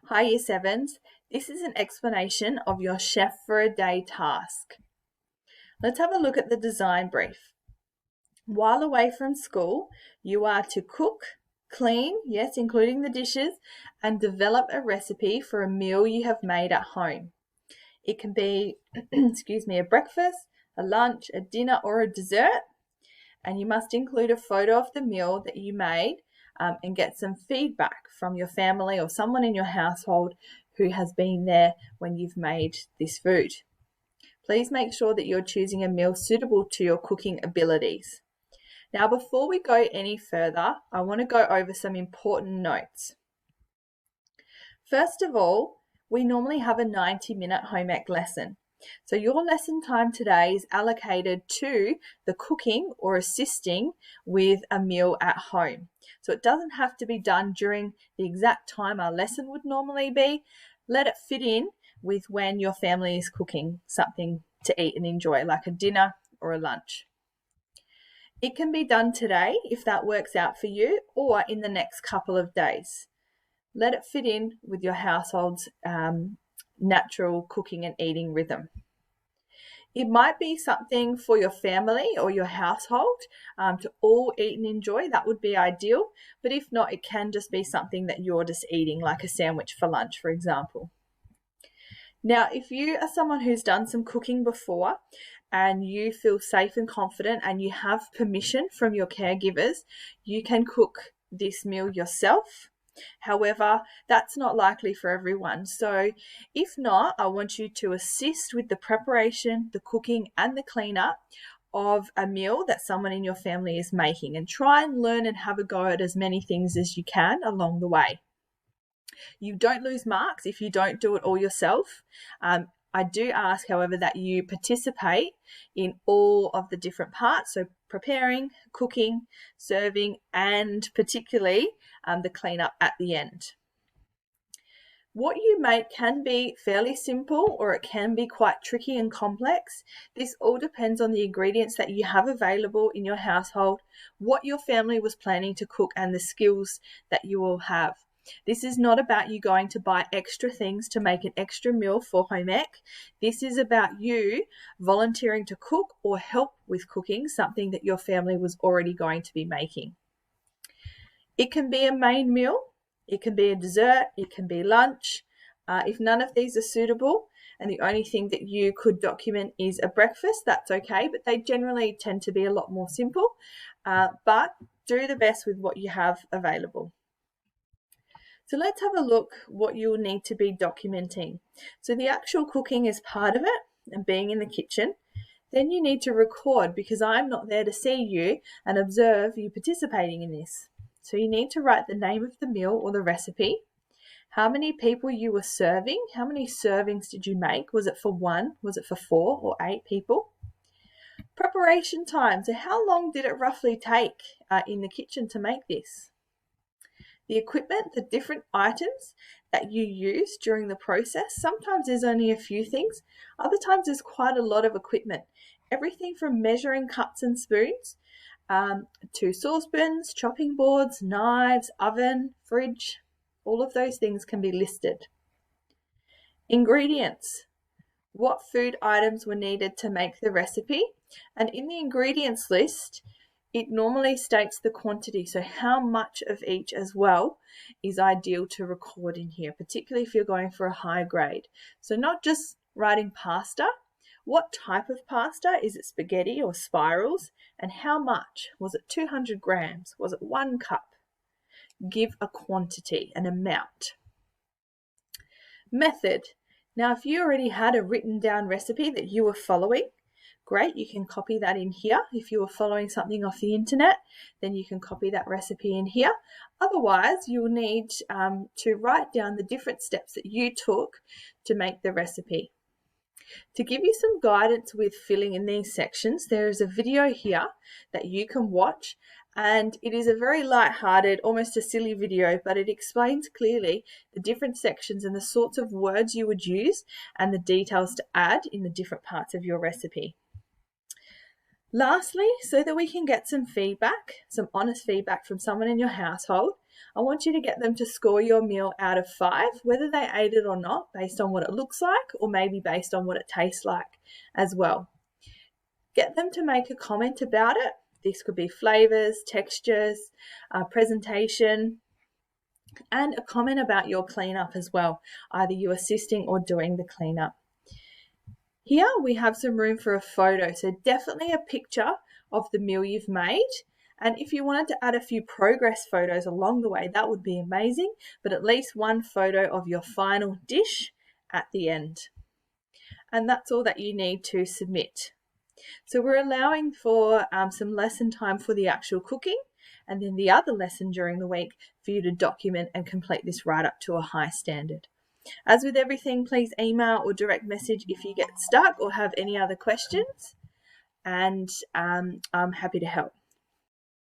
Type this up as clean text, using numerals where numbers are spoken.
Hi Year 7s, this is an explanation of your Chef for a Day task. Let's have a look at the design brief. While away from school, you are to cook, clean, yes, including the dishes, and develop a recipe for a meal you have made at home. It can be, a breakfast, a lunch, a dinner, or a dessert, and you must include a photo of the meal that you made and get some feedback from your family or someone in your household who has been there when you've made this food. Please make sure that you're choosing a meal suitable to your cooking abilities. Now, before we go any further, I want to go over some important notes. First of all, we normally have a 90-minute home ec lesson. So your lesson time today is allocated to the cooking or assisting with a meal at home. So it doesn't have to be done during the exact time our lesson would normally be. Let it fit in with when your family is cooking something to eat and enjoy, like a dinner or a lunch. It can be done today if that works out for you, or in the next couple of days. Let it fit in with your household's natural cooking and eating rhythm. It might be something for your family or your household to all eat and enjoy. That would be ideal. But if not, it can just be something that you're just eating, like a sandwich for lunch, for example. Now, if you are someone who's done some cooking before and you feel safe and confident and you have permission from your caregivers, you can cook this meal yourself. However, that's not likely for everyone. So if not, I want you to assist with the preparation, the cooking, and the cleanup of a meal that someone in your family is making, and try and learn and have a go at as many things as you can along the way. You don't lose marks if you don't do it all yourself. I do ask, however, that you participate in all of the different parts, so preparing, cooking, serving, and particularly the cleanup at the end. What you make can be fairly simple, or it can be quite tricky and complex. This all depends on the ingredients that you have available in your household, what your family was planning to cook, and the skills that you will have. This is not about you going to buy extra things to make an extra meal for home ec. This is about you volunteering to cook or help with cooking something that your family was already going to be making. It can be a main meal, it can be a dessert, it can be lunch. If none of these are suitable and the only thing that you could document is a breakfast, that's okay, but they generally tend to be a lot more simple. But do the best with what you have available. So let's have a look what you'll need to be documenting. So the actual cooking is part of it and being in the kitchen. Then you need to record, because I'm not there to see you and observe you participating in this. So you need to write the name of the meal or the recipe, how many people you were serving, how many servings did you make, was it for 1, was it for 4 or 8 people? Preparation time, so how long did it roughly take in the kitchen to make this? The equipment, the different items that you use during the process. Sometimes there's only a few things, other times there's quite a lot of equipment. Everything from measuring cups and spoons to saucepans, chopping boards, knives, oven, fridge, all of those things can be listed. Ingredients. What food items were needed to make the recipe? And in the ingredients list, it normally states the quantity, so how much of each as well is ideal to record in here, particularly if you're going for a high grade. So not just writing pasta, what type of pasta? Is it spaghetti or spirals? And how much? Was it 200 grams? Was it 1 cup? Give a quantity, an amount. Method. Now, if you already had a written down recipe that you were following, great, you can copy that in here. If you were following something off the internet, then you can copy that recipe in here. Otherwise, you'll need to write down the different steps that you took to make the recipe. To give you some guidance with filling in these sections, there is a video here that you can watch, and it is a very light-hearted, almost a silly video, but it explains clearly the different sections and the sorts of words you would use and the details to add in the different parts of your recipe. Lastly, so that we can get some feedback, some honest feedback from someone in your household, I want you to get them to score your meal out of 5, whether they ate it or not, based on what it looks like, or maybe based on what it tastes like as well. Get them to make a comment about it. This could be flavors, textures, presentation, and a comment about your cleanup as well, either you assisting or doing the cleanup. Here we have some room for a photo, so definitely a picture of the meal you've made. And if you wanted to add a few progress photos along the way, that would be amazing, but at least one photo of your final dish at the end. And that's all that you need to submit. So we're allowing for some lesson time for the actual cooking, and then the other lesson during the week for you to document and complete this right up to a high standard. As with everything, please email or direct message if you get stuck or have any other questions, and I'm happy to help.